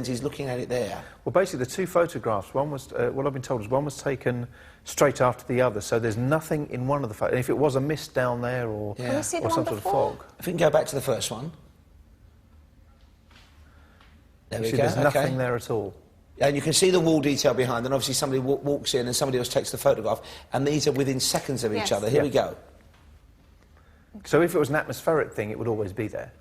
He's looking at it there. Well, basically, the two photographs, one was, what I've been told is one was taken straight after the other, so there's nothing in one of the photos. And if it was a mist down there or some sort of fog. If we can go back to the first one. There we go. There's nothing there at all. And you can see the wall detail behind, and obviously somebody walks in and somebody else takes the photograph, and these are within seconds of each other. Here we go. So if it was an atmospheric thing, it would always be there.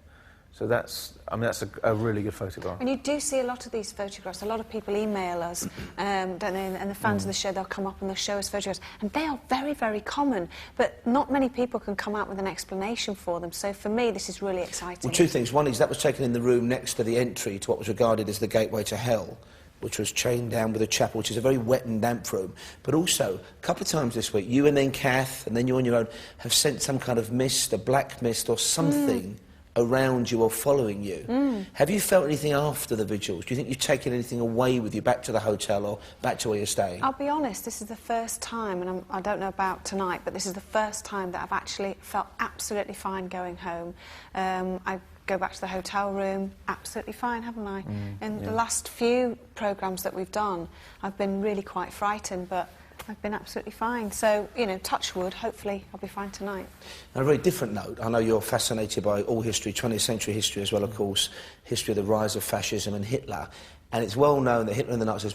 So that's, I mean, that's a really good photograph. And you do see a lot of these photographs. A lot of people email us, don't they? And the fans of the show, they'll come up and they'll show us photographs. And they are very, very common. But not many people can come out with an explanation for them. So for me, this is really exciting. Well, two things. One is that was taken in the room next to the entry to what was regarded as the gateway to hell, which was chained down with a chapel, which is a very wet and damp room. But also, a couple of times this week, you and then Kath, and then you on your own, have sent some kind of mist, a black mist or something around you or following you. Have you felt anything after the vigils? Do you think you've taken anything away with you back to the hotel or back to where you're staying? I'll be honest, this is the first time, and I don't know about tonight, but this is the first time that I've actually felt absolutely fine going home. I go back to the hotel room, absolutely fine, haven't I? In the last few programmes that we've done, I've been really quite frightened, but I've been absolutely fine. So, you know, touch wood, hopefully I'll be fine tonight. On a very different note, I know you're fascinated by all history, 20th century history as well, of course, history of the rise of fascism and Hitler. And it's well known that Hitler and the Nazis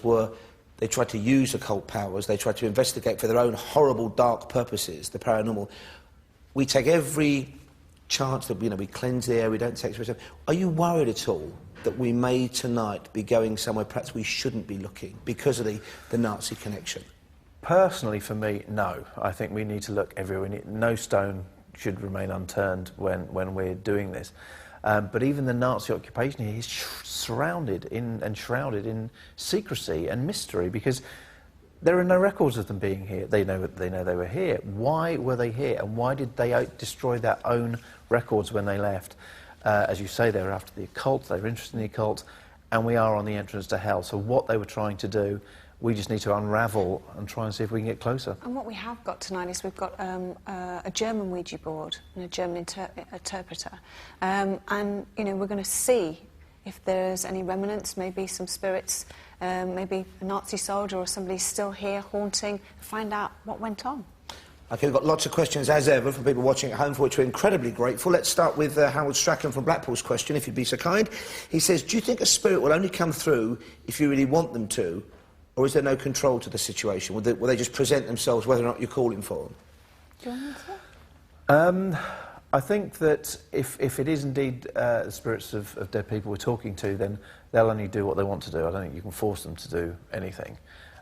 they tried to use occult powers, they tried to investigate for their own horrible, dark purposes, the paranormal. We take every chance that, you know, we cleanse the air, we don't take it. Are you worried at all that we may tonight be going somewhere perhaps we shouldn't be looking because of the Nazi connection? Personally, for me, no. I think we need to look everywhere. No stone should remain unturned when we're doing this. But even the Nazi occupation here is surrounded in and shrouded in secrecy and mystery because there are no records of them being here. They know they were here. Why were they here? And why did they destroy their own records when they left? As you say, they were after the occult, they were interested in the occult, and we are on the entrance to hell. So what they were trying to do, we just need to unravel and try and see if we can get closer. And what we have got tonight is we've got a German Ouija board and a German interpreter. And, you know, we're going to see if there's any remnants, maybe some spirits, maybe a Nazi soldier or somebody still here haunting, find out what went on. OK, we've got lots of questions, as ever, from people watching at home, for which we're incredibly grateful. Let's start with Harold Strachan from Blackpool's question, if you'd be so kind. He says, do you think a spirit will only come through if you really want them to, or is there no control to the situation? Will they just present themselves whether or not you're calling for them? Do you want to answer? I think that if it is indeed the spirits of dead people we're talking to, then they'll only do what they want to do. I don't think you can force them to do anything.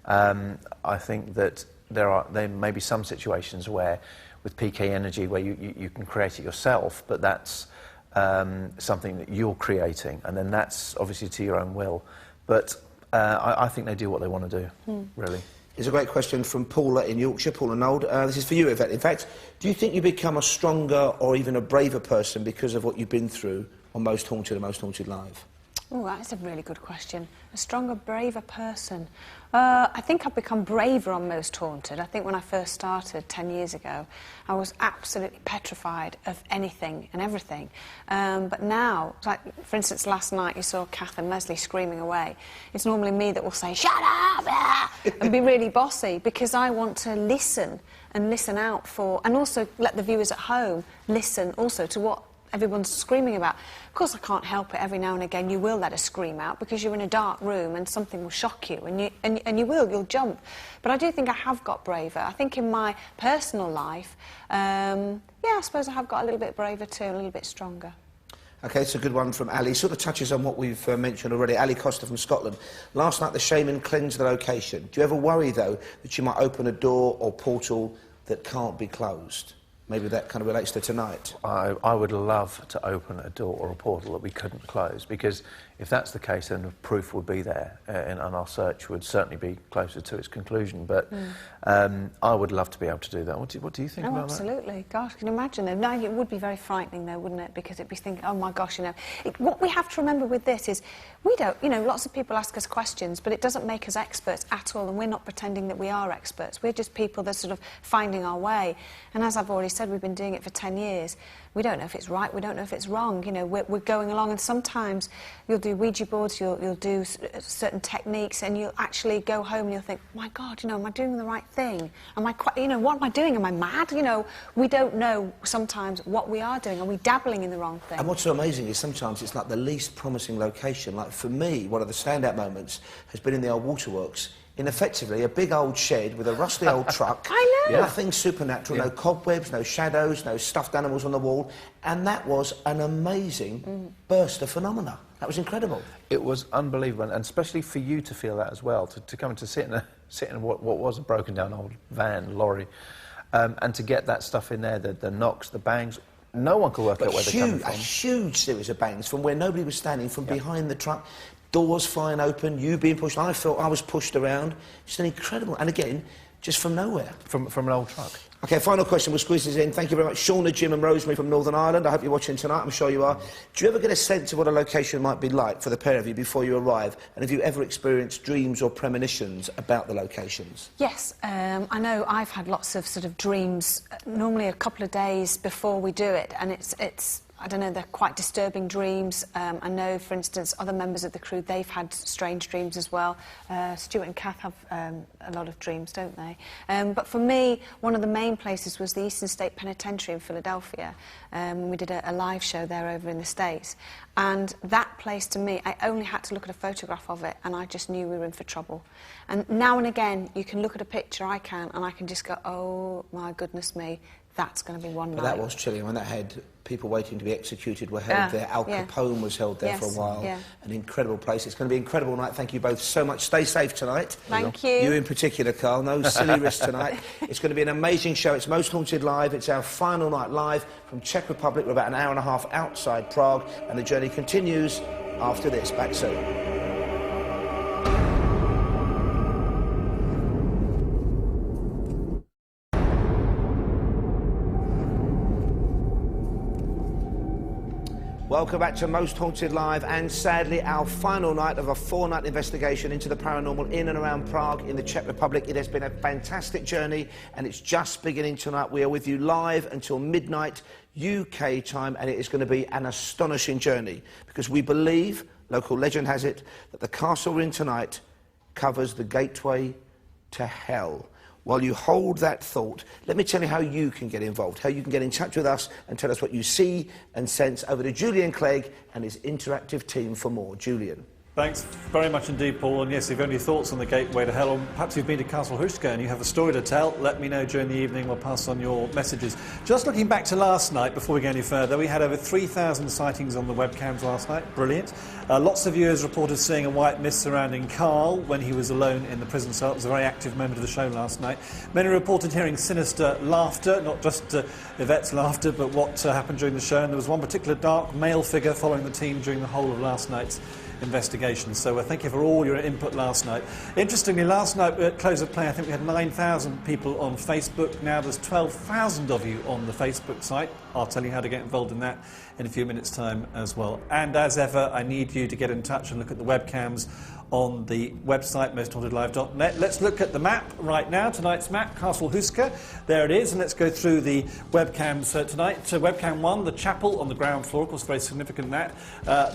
I think that there may be some situations where, with PK energy, where you can create it yourself, but that's something that you're creating, and then that's obviously to your own will. But I think they do what they want to do, really. Here's a great question from Paula in Yorkshire, Paula Nold. This is for you, Yvette. In fact, do you think you become a stronger or even a braver person because of what you've been through on Most Haunted and Most Haunted Live? Oh, that's a really good question. A stronger, braver person. I think I've become braver on Most Haunted. I think when I first started 10 years ago, I was absolutely petrified of anything and everything. But now, like, for instance, last night you saw Kath and Leslie screaming away. It's normally me that will say, shut up, and be really bossy, because I want to listen and listen out for, and also let the viewers at home listen also to what everyone's screaming about. Of course, I can't help it. Every now and again you will let a scream out because you're in a dark room and something will shock you, and you'll jump. But I do think I have got braver. I think in my personal life, yeah, I suppose I have got a little bit braver too, a little bit stronger. OK, it's a good one from Ali. Sort of touches on what we've mentioned already. Ali Costa from Scotland. Last night the shaman cleansed the location. Do you ever worry, though, that you might open a door or portal that can't be closed? Maybe that kind of relates to tonight. I would love to open a door or a portal that we couldn't close, because if that's the case, then the proof would be there, and our search would certainly be closer to its conclusion. But I would love to be able to do that. What do you think about that? Absolutely. Gosh, can you imagine though? No, it would be very frightening though, wouldn't it? Because it'd be thinking, oh my gosh, you know. What we have to remember with this is, we don't, you know, lots of people ask us questions, but it doesn't make us experts at all, and we're not pretending that we are experts. We're just people that are sort of finding our way. And as I've already said, we've been doing it for 10 years. we don't know if it's right, we don't know if it's wrong. You know, we're going along, and sometimes you'll do Ouija boards, you'll do certain techniques, and you'll actually go home and you'll think, my God, you know, am I doing the right thing? Am I quite, you know, what am I doing? Am I mad? You know, we don't know sometimes what we are doing. Are we dabbling in the wrong thing? And what's so amazing is sometimes it's like the least promising location. Like for me, one of the standout moments has been in the old waterworks, in effectively a big old shed with a rusty old truck. I know. Nothing supernatural, no cobwebs, no shadows, no stuffed animals on the wall. And that was an amazing burst of phenomena. That was incredible. It was unbelievable, and especially for you to feel that as well, to come and to sit in what was a broken down old lorry, and to get that stuff in there, the knocks, the bangs. No one could work out where they're coming from. A huge series of bangs from where nobody was standing, from behind the truck. Doors flying open, you being pushed. I felt I was pushed around. Just an incredible... And again, just from nowhere. From an old truck. OK, final question. We'll squeeze this in. Thank you very much. Shauna, Jim and Rosemary from Northern Ireland. I hope you're watching tonight. I'm sure you are. Do you ever get a sense of what a location might be like for the pair of you before you arrive? And have you ever experienced dreams or premonitions about the locations? Yes, I know I've had lots of sort of dreams, normally a couple of days before we do it, and it's I don't know, they're quite disturbing dreams. I know, for instance, other members of the crew, they've had strange dreams as well. Stuart and Kath have a lot of dreams, don't they? But for me, one of the main places was the Eastern State Penitentiary in Philadelphia. We did a live show there over in the States. And that place, to me, I only had to look at a photograph of it, and I just knew we were in for trouble. And now and again, you can look at a picture, I can, and I can just go, oh, my goodness me, that's going to be one night. But that was chilling. When that had people waiting to be executed were held there. Al Capone was held there for a while. An incredible place. It's going to be an incredible night. Thank you both so much. Stay safe tonight. Thank you. You in particular, Carl. No silly risks tonight. It's going to be an amazing show. It's Most Haunted Live. It's our final night live from Czech Republic. We're about an hour and a half outside Prague, and the journey continues after this. Back soon. Welcome back to Most Haunted Live, and sadly our final night of a 4-night investigation into the paranormal in and around Prague in the Czech Republic. It has been a fantastic journey, and it's just beginning tonight. We are with you live until midnight UK time, and it is going to be an astonishing journey, because we believe, local legend has it, that the castle we're in tonight covers the gateway to hell. While you hold that thought, let me tell you how you can get involved, how you can get in touch with us and tell us what you see and sense. Over to Julian Clegg and his interactive team for more. Julian. Thanks very much indeed, Paul. And yes, if you have any thoughts on the gateway to hell, or perhaps you've been to Castle Huska and you have a story to tell, let me know during the evening. We'll pass on your messages. Just looking back to last night, before we go any further, we had over 3,000 sightings on the webcams last night. Brilliant. Lots of viewers reported seeing a white mist surrounding Carl when he was alone in the prison cell. It was a very active moment of the show last night. Many reported hearing sinister laughter, not just Yvette's laughter, but what happened during the show. And there was one particular dark male figure following the team during the whole of last night's investigation. So thank you for all your input last night. Interestingly, last night at close of play, I think we had 9,000 people on Facebook. Now there's 12,000 of you on the Facebook site. I'll tell you how to get involved in that in a few minutes' time as well. And as ever, I need you to get in touch and look at the webcams on the website, mosthauntedlive.net. Let's look at the map right now, tonight's map, Castle Huska. There it is, and let's go through the webcams tonight. Webcam 1, the chapel on the ground floor, of course, very significant that.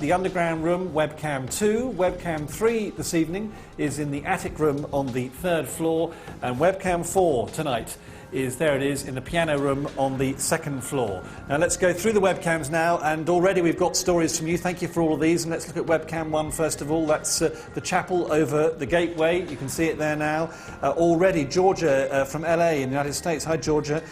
The underground room, webcam 2. Webcam 3 this evening is in the attic room on the 3rd floor. And webcam 4 tonight is, there it is, in the piano room on the 2nd floor. Now let's go through the webcams now, and already we've got stories from you. Thank you for all of these, and let's look at webcam 1 first of all. That's the chapel over the gateway. You can see it there now. Already Georgia from LA in the United States. Hi Georgia.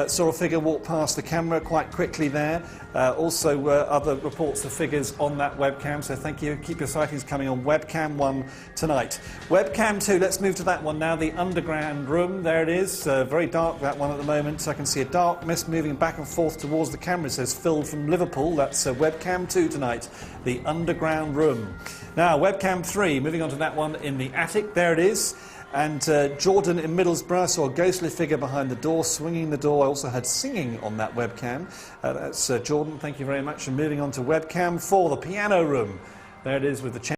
Saw a figure walk past the camera quite quickly there. Also other reports of figures on that webcam, so thank you. Keep your sightings coming on webcam 1 tonight. Webcam 2, let's move to that one now, the underground room. There it is, very dark that one at the moment. I can see a dark mist moving back and forth towards the camera. It says Phil from Liverpool. That's webcam 2 tonight, the underground room. Now webcam 3, moving on to that one in the attic. There it is. And Jordan in Middlesbrough saw a ghostly figure behind the door, swinging the door. I also heard singing on that webcam. That's Jordan, thank you very much. And moving on to webcam 4, the piano room. There it is with the